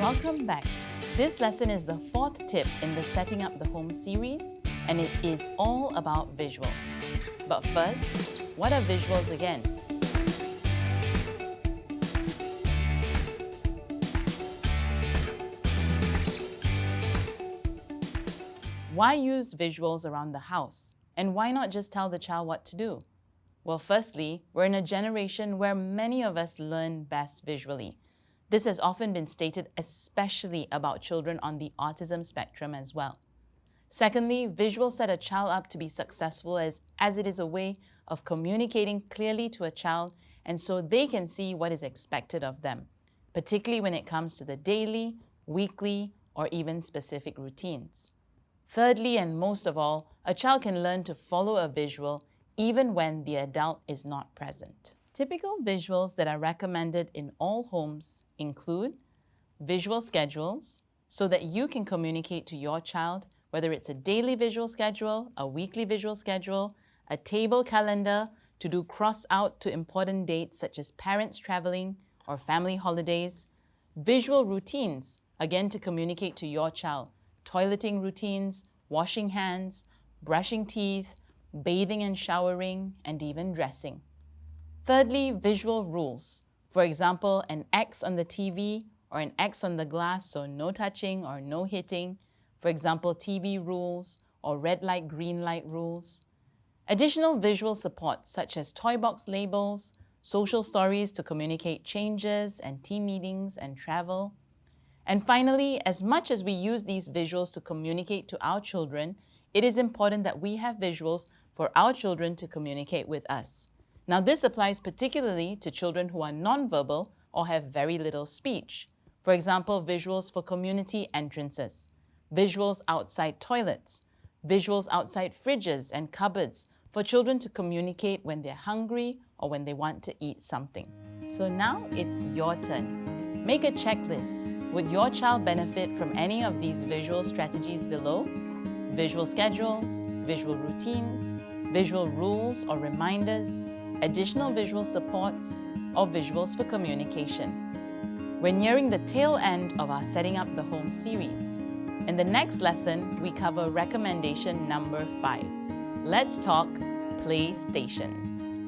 Welcome back. This lesson is the fourth tip in the Setting Up the Home series, and it is all about visuals. But first, what are visuals again? Why use visuals around the house? And why not just tell the child what to do? Well, firstly, we're in a generation where many of us learn best visually. This has often been stated especially about children on the autism spectrum as well. Secondly, visuals set a child up to be successful as it is a way of communicating clearly to a child and so they can see what is expected of them, particularly when it comes to the daily, weekly, or even specific routines. Thirdly, and most of all, a child can learn to follow a visual even when the adult is not present. Typical visuals that are recommended in all homes include visual schedules so that you can communicate to your child whether it's a daily visual schedule, a weekly visual schedule, a table calendar to do cross out to important dates such as parents traveling or family holidays, visual routines, again to communicate to your child, toileting routines, washing hands, brushing teeth, bathing and showering, and even dressing. Thirdly, visual rules. For example, an X on the TV or an X on the glass, so no touching or no hitting. For example, TV rules or red light, green light rules. Additional visual support such as toy box labels, social stories to communicate changes and team meetings and travel. And finally, as much as we use these visuals to communicate to our children, it is important that we have visuals for our children to communicate with us. Now, this applies particularly to children who are nonverbal or have very little speech. For example, visuals for community entrances, visuals outside toilets, visuals outside fridges and cupboards for children to communicate when they're hungry or when they want to eat something. So now it's your turn. Make a checklist. Would your child benefit from any of these visual strategies below? Visual schedules, visual routines, visual rules or reminders, additional visual supports, or visuals for communication. We're nearing the tail end of our Setting Up the Home series. In the next lesson, we cover recommendation number 5. Let's talk PlayStations.